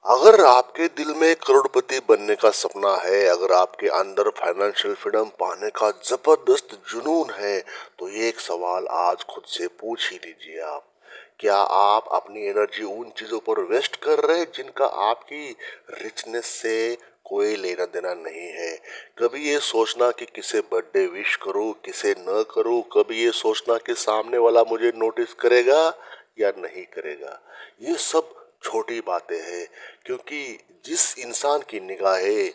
अगर आपके दिल में करोड़पति बनने का सपना है, अगर आपके अंदर फाइनेंशियल फ्रीडम पाने का जबरदस्त जुनून है, तो ये एक सवाल आज खुद से पूछ ही लीजिए आप। क्या आप अपनी एनर्जी उन चीजों पर वेस्ट कर रहे हैं जिनका आपकी रिचनेस से कोई लेना देना नहीं है? कभी ये सोचना कि किसे बर्थडे विश करूं, किसे न करूं, कभी ये सोचना कि सामने वाला मुझे नोटिस करेगा या नहीं करेगा, ये सब छोटी बातें हैं। क्योंकि जिस इंसान की निगाहें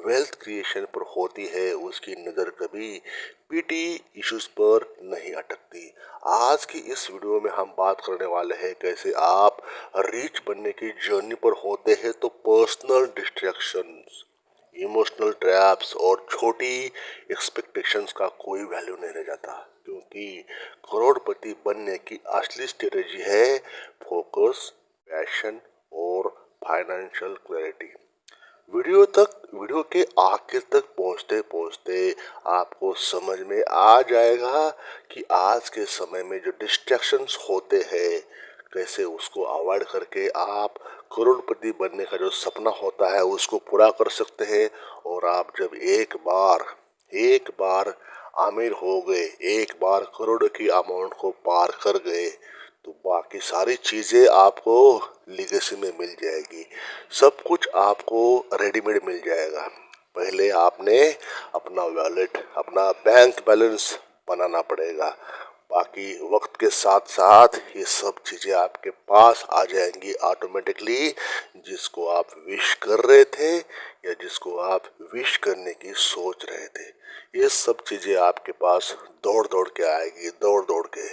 वेल्थ क्रिएशन पर होती है, उसकी नज़र कभी पीटी इश्यूज पर नहीं अटकती। आज की इस वीडियो में हम बात करने वाले हैं कैसे आप रिच बनने की जर्नी पर होते हैं तो पर्सनल डिस्ट्रैक्शंस, इमोशनल ट्रैप्स और छोटी एक्सपेक्टेशंस का कोई वैल्यू नहीं रह जाता। क्योंकि करोड़पति बनने की असली स्ट्रेटेजी है फोकस, पैशन और फाइनेंशियल क्लैरिटी। वीडियो के आखिर तक पहुंचते पहुंचते आपको समझ में आ जाएगा कि आज के समय में जो डिस्ट्रैक्शंस होते हैं, कैसे उसको अवॉइड करके आप करोड़पति बनने का जो सपना होता है उसको पूरा कर सकते हैं। और आप जब एक बार आमिर हो गए, एक बार करोड़ की अमाउंट को पार कर गए, तो बाकी सारी चीजें आपको लिगेसी में मिल जाएगी। सब कुछ आपको रेडीमेड मिल जाएगा। पहले आपने अपना वॉलेट, अपना बैंक बैलेंस बनाना पड़ेगा। बाकी वक्त के साथ साथ ये सब चीजें आपके पास आ जाएंगी ऑटोमेटिकली, जिसको आप विश कर रहे थे या जिसको आप विश करने की सोच रहे थे। ये सब चीजें आपके पास दौड़ दौड़ के आएगी, दौड़ दौड़ के।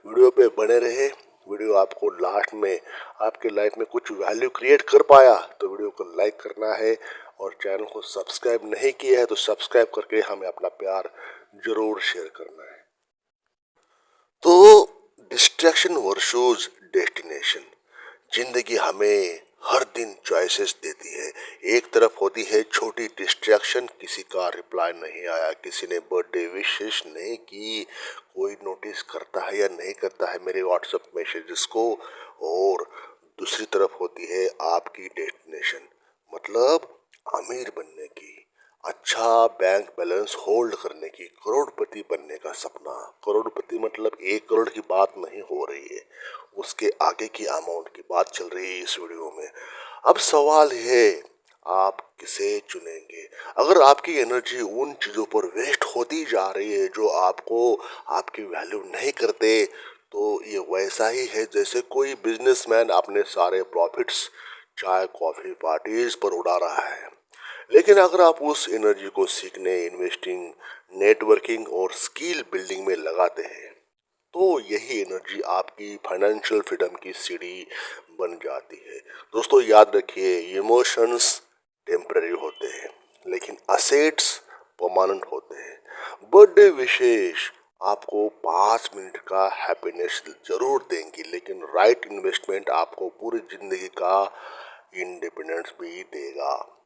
वीडियो पे बने रहे। वीडियो आपको लास्ट में आपके लाइफ में कुछ वैल्यू क्रिएट कर पाया तो वीडियो को लाइक करना है, और चैनल को सब्सक्राइब नहीं किया है तो सब्सक्राइब करके हमें अपना प्यार जरूर शेयर करना है। तो डिस्ट्रैक्शन वर्सेस डेस्टिनेशन, जिंदगी हमें हर दिन चॉइसेस देती है। एक तरफ होती है छोटी डिस्ट्रैक्शन, किसी का रिप्लाई नहीं आया, किसी ने बर्थडे विशेष नहीं की, कोई नोटिस करता है या नहीं करता है मेरे व्हाट्सएप मैसेजेस को। और दूसरी तरफ होती है आपकी डेस्टिनेशन, मतलब अमीर बनने की, अच्छा बैंक बैलेंस होल्ड करने की, करोड़पति बनने का सपना। करोड़पति मतलब 1 करोड़ की बात नहीं हो रही है, उसके आगे की अमाउंट की बात चल रही है इस वीडियो में। अब सवाल है, आप किसे चुनेंगे? अगर आपकी एनर्जी उन चीजों पर वेस्ट होती जा रही है जो आपको आपकी वैल्यू नहीं करते, तो ये वैसा ही है जैसे कोई बिजनेसमैन अपने सारे प्रॉफिट्स चाय कॉफी पार्टीज पर उड़ा रहा है। लेकिन अगर आप उस एनर्जी को सीखने, इन्वेस्टिंग, नेटवर्किंग और स्किल बिल्डिंग में लगाते हैं, तो यही एनर्जी आपकी फाइनेंशियल फ्रीडम की सीढ़ी बन जाती है। दोस्तों याद रखिए, इमोशंस टेम्पररी होते हैं लेकिन असेट्स परमानेंट होते हैं। बर्थडे विशेष आपको 5 मिनट का हैप्पीनेस जरूर देंगी, लेकिन राइट इन्वेस्टमेंट आपको पूरी जिंदगी का इंडिपेंडेंस भी देगा।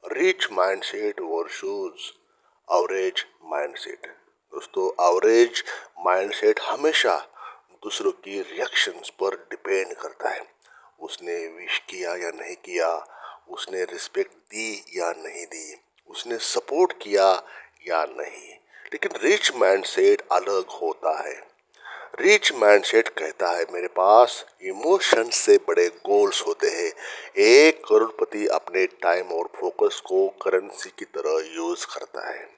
Rich mindset versus average mindset. दोस्तों, एवरेज माइंडसेट हमेशा दूसरों की रिएक्शंस पर डिपेंड करता है। उसने विश किया या नहीं किया, उसने रिस्पेक्ट दी या नहीं दी, उसने सपोर्ट किया या नहीं। लेकिन रिच माइंडसेट अलग होता है। रिच माइंडसेट कहता है मेरे पास इमोशन से बड़े गोल्स होते हैं। 1 करोड़पति अपने टाइम और फोकस को करेंसी की तरह यूज करता है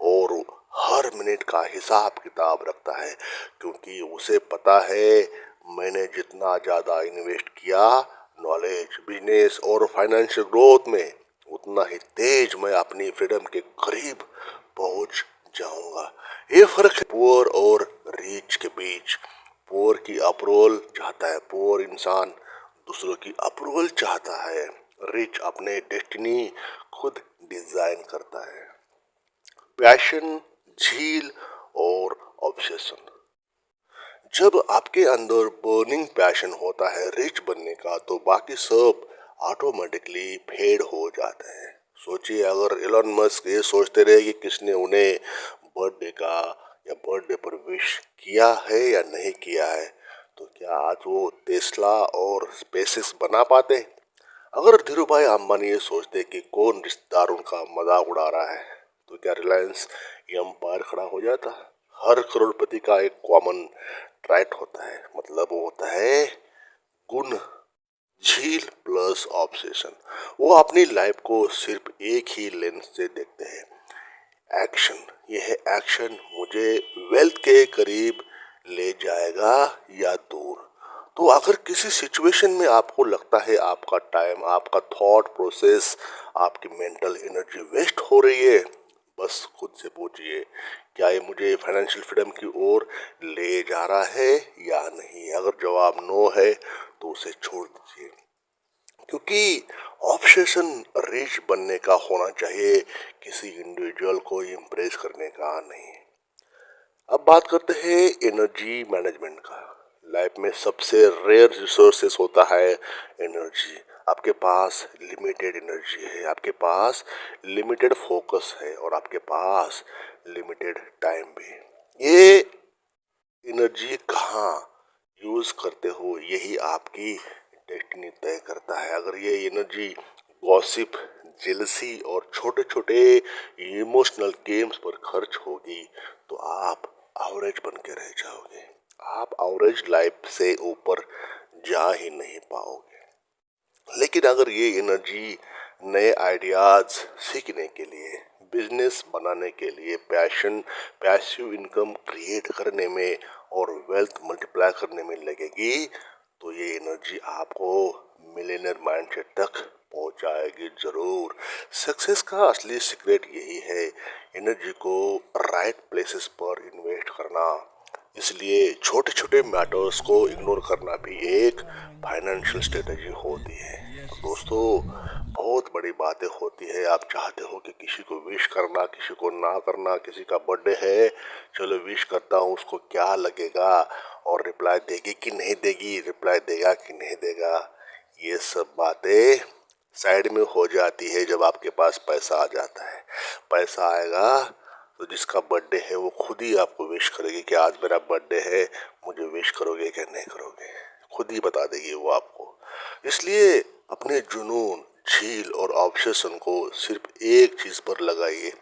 और हर मिनट का हिसाब किताब रखता है, क्योंकि उसे पता है मैंने जितना ज़्यादा इन्वेस्ट किया नॉलेज, बिजनेस और फाइनेंशियल ग्रोथ में, उतना ही तेज मैं अपनी फ्रीडम के करीब पहुंच जाऊंगा। ये फर्क है पुअर और रिच के बीच। पुअर की अप्रूवल चाहता है, पुअर इंसान दूसरों की अप्रूवल चाहता है। रिच अपने डेस्टिनी खुद डिजाइन करता है। पैशन, झील और ऑब्सेशन। जब आपके अंदर बर्निंग पैशन होता है रिच बनने का, तो बाकी सब ऑटोमेटिकली फेड हो जाते हैं। सोचिए, अगर एलन मस्क ये सोचते रहे कि किसने उन्हें बर्थडे का या बर्थडे पर विश किया है या नहीं किया है, तो क्या आज वो टेस्ला और स्पेसएक्स बना पाते? अगर धीरू भाई अंबानी ये सोचते कि कौन रिश्तेदार उनका मजाक उड़ा रहा है, तो क्या रिलायंस ये एम्पायर खड़ा हो जाता? हर करोड़पति का एक कॉमन ट्राइट होता है, मतलब वो होता है गुण, झील प्लस ऑब्सेशन। वो अपनी लाइफ को सिर्फ एक ही लेंस से देखते हैं, एक्शन। यह एक्शन मुझे वेल्थ के करीब ले जाएगा या दूर। तो अगर किसी सिचुएशन में आपको लगता है आपका टाइम, आपका थॉट प्रोसेस, आपकी मेंटल एनर्जी वेस्ट हो रही है, बस खुद से पूछिए, क्या ये मुझे फाइनेंशियल फ्रीडम की ओर ले जा रहा है या नहीं? अगर जवाब नो है तो उसे छोड़ दीजिए, क्योंकि ऑब्सेशन रिच बनने का होना चाहिए, किसी इंडिविजुअल को इम्प्रेस करने का नहीं। अब बात करते हैं एनर्जी मैनेजमेंट का। लाइफ में सबसे रेयर रिसोर्सेस होता है एनर्जी। आपके पास लिमिटेड एनर्जी है, आपके पास लिमिटेड फोकस है और आपके पास लिमिटेड टाइम भी। ये एनर्जी कहाँ यूज करते हो, यही आपकी डेस्टिनी तय करता है। अगर ये एनर्जी गॉसिप, जेलसी और छोटे छोटे इमोशनल गेम्स पर खर्च होगी, तो आप एवरेज बन के रह जाओगे। आप एवरेज लाइफ से ऊपर जा ही नहीं पाओगे। लेकिन अगर ये एनर्जी नए आइडियाज सीखने के लिए, बिजनेस बनाने के लिए, पैसिव इनकम क्रिएट करने में और वेल्थ मल्टीप्लाई करने में लगेगी, तो ये एनर्जी आपको मिलियनर माइंडसेट तक पहुंचाएगी जरूर। सक्सेस का असली सीक्रेट यही है, एनर्जी को राइट प्लेसेस पर इन्वेस्ट करना। इसलिए छोटे छोटे मैटर्स को इग्नोर करना भी एक फाइनेंशियल स्ट्रेटजी होती है। तो दोस्तों, बहुत बड़ी बातें होती है। आप चाहते हो कि किसी को विश करना, किसी को ना करना, किसी का बर्थडे है, चलो विश करता हूँ, उसको क्या लगेगा और रिप्लाई देगी कि नहीं देगी, रिप्लाई देगा कि नहीं देगा, ये सब बातें साइड में हो जाती है जब आपके पास पैसा आ जाता है। पैसा आएगा तो जिसका बर्थडे है वो खुद ही आपको विश करेगी कि आज मेरा बर्थडे है, मुझे विश करोगे क्या नहीं करोगे, खुद ही बता देगी वो आपको। इसलिए अपने जुनून, झील और ऑब्सेशन को सिर्फ एक चीज पर लगाइए,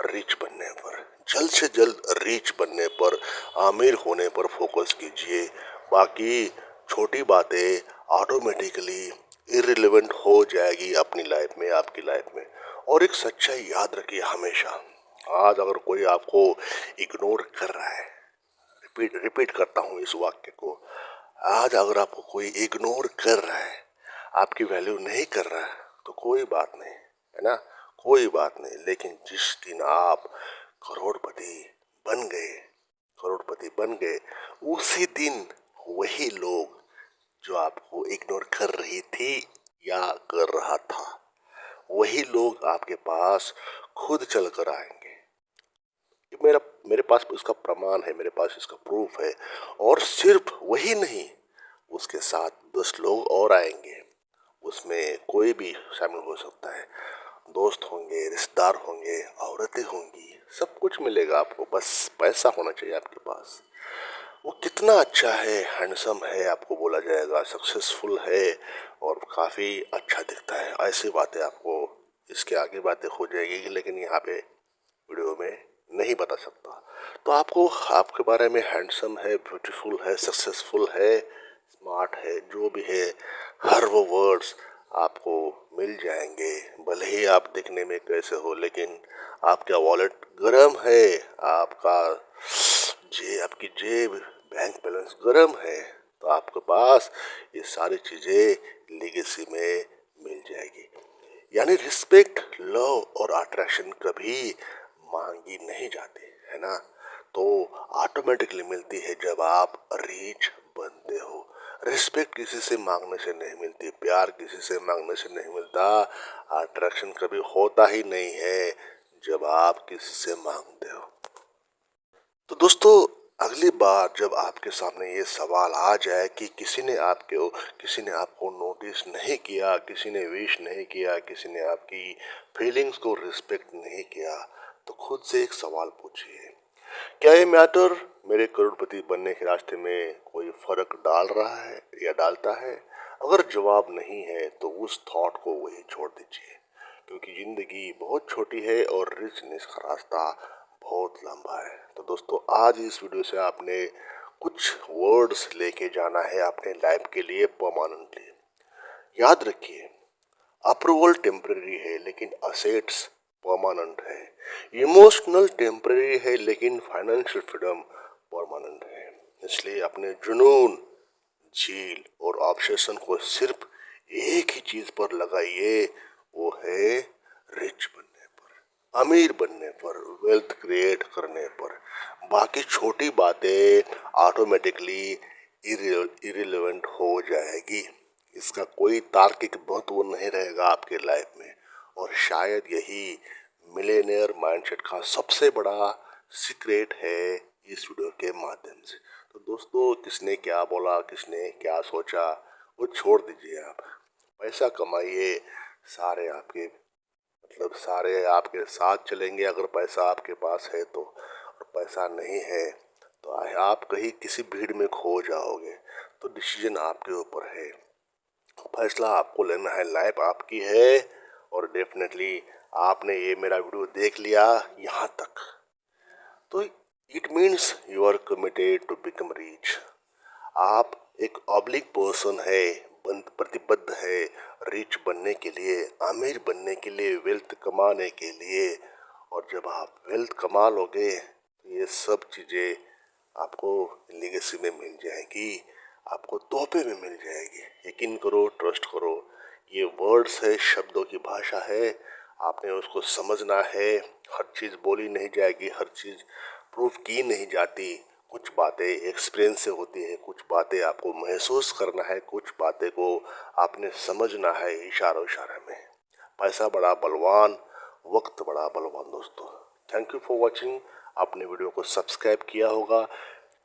रिच बनने पर। जल्द से जल्द रिच बनने पर, आमिर होने पर फोकस कीजिए। बाकी छोटी बातें ऑटोमेटिकली इररिलेवेंट हो जाएगी अपनी लाइफ में, आपकी लाइफ में। और एक सच्चाई याद रखिए हमेशा, आज अगर कोई आपको इग्नोर कर रहा है, रिपीट रिपीट करता हूँ इस वाक्य को, आज अगर आपको कोई इग्नोर कर रहा है, आपकी वैल्यू नहीं कर रहा है, तो कोई बात नहीं, है ना, कोई बात नहीं। लेकिन जिस दिन आप करोड़पति बन गए, करोड़पति बन गए, उसी दिन वही लोग जो आपको इग्नोर कर रही थी या कर रहा था, वही लोग आपके पास खुद चल कर आएंगे। मेरा मेरे पास इसका प्रमाण है, मेरे पास इसका प्रूफ है। और सिर्फ वही नहीं, उसके साथ 10 लोग और आएंगे, उसमें कोई भी शामिल हो सकता है। दोस्त होंगे, रिश्तेदार होंगे, औरतें होंगी, सब कुछ मिलेगा आपको, बस पैसा होना चाहिए आपके पास। वो कितना अच्छा है, हैंडसम है, आपको बोला जाएगा, सक्सेसफुल है और काफ़ी अच्छा दिखता है, ऐसी बातें आपको, इसके आगे बातें हो जाएगी, लेकिन यहाँ पे वीडियो में नहीं बता सकता। तो आपको आपके बारे में हैंडसम है, ब्यूटीफुल है, सक्सेसफुल है, स्मार्ट है, जो भी है, हर वो वर्ड्स आपको मिल जाएंगे। भले ही आप दिखने में कैसे हो, लेकिन आपका वॉलेट गर्म है, आपका आपकी जेब, बैंक बैलेंस गर्म है, तो आपके पास ये सारी चीजें लेगेसी में मिल जाएगी। यानी रिस्पेक्ट, लव और अट्रैक्शन कभी मांगी नहीं जाती, है ना, तो ऑटोमेटिकली मिलती है जब आप रिच बनते हो। रिस्पेक्ट किसी से मांगने से नहीं मिलती, प्यार किसी से मांगने से नहीं मिलता, अट्रैक्शन कभी होता ही नहीं है जब आप किसी से मांगते हो। तो दोस्तों, अगली बार जब आपके सामने ये सवाल आ जाए कि किसी ने आपको नोटिस नहीं किया, किसी ने विश नहीं किया, किसी ने आपकी फीलिंग्स को रिस्पेक्ट नहीं किया, तो खुद से एक सवाल पूछिए, क्या ये मैटर मेरे करोड़पति बनने के रास्ते में कोई फर्क डाल रहा है या डालता है? अगर जवाब नहीं है तो उस थॉट को वही छोड़ दीजिए, क्योंकि ज़िंदगी बहुत छोटी है और रिचनेस का रास्ता बहुत लंबा है। तो दोस्तों, आज इस वीडियो से आपने कुछ वर्ड्स लेके जाना है अपने लाइफ के लिए परमानेंटली। याद रखिए, अप्रूवल टेम्परेरी है लेकिन असेट्स परमानेंट है। इमोशनल टेम्परेरी है लेकिन फाइनेंशियल फ्रीडम परमानेंट है। इसलिए अपने जुनून, झील और ऑब्सेशन को सिर्फ एक ही चीज पर लगाइए, वो है रिच बनने पर, अमीर बनने पर, वेल्थ क्रिएट करने पर। बाकी छोटी बातें ऑटोमेटिकली इरिलेवेंट हो जाएगी। इसका कोई तार्किक महत्व नहीं रहेगा आपके लाइफ में। और शायद यही मिलेनियर माइंडसेट का सबसे बड़ा सीक्रेट है इस वीडियो के माध्यम से। तो दोस्तों, किसने क्या बोला, किसने क्या सोचा, वो छोड़ दीजिए। आप पैसा कमाइए, सारे आपके सारे आपके साथ चलेंगे अगर पैसा आपके पास है तो। और पैसा नहीं है तो आप कहीं किसी भीड़ में खो जाओगे। तो डिसीजन आपके ऊपर है, फैसला आपको लेना है, लाइफ आपकी है। और डेफिनेटली आपने ये मेरा वीडियो देख लिया यहाँ तक, तो it means you are committed to become rich. आप एक ऑब्लिक पर्सन है, प्रतिबद्ध है रिच बनने के लिए, अमीर बनने के लिए, वेल्थ कमाने के लिए। और जब आप वेल्थ कमा लोगे तो ये सब चीज़ें आपको लेगेसी में मिल जाएगी, आपको तोहफे में मिल जाएगी। यकीन करो, ट्रस्ट करो, ये वर्ड्स है, शब्दों की भाषा है, आपने उसको समझना है। हर चीज़ बोली नहीं जाएगी, हर चीज़ प्रूफ की नहीं जाती। कुछ बातें एक्सपीरियंस से होती है, कुछ बातें आपको महसूस करना है, कुछ बातें को आपने समझना है इशारों इशारे में। पैसा बड़ा बलवान, वक्त बड़ा बलवान दोस्तों। Thank you for watching. आपने वीडियो को सब्सक्राइब किया होगा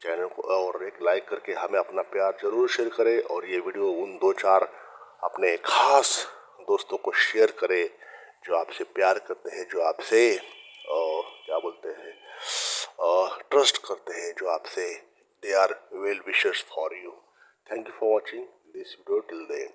चैनल को, और एक लाइक करके हमें अपना प्यार जरूर शेयर करें। और ये वीडियो उन 2-4 अपने खास दोस्तों को शेयर करें जो आपसे प्यार करते हैं, जो आपसे क्या बोलते हैं, ट्रस्ट करते हैं, जो आपसे they are well wishers for you. Thank you for watching this video till the and.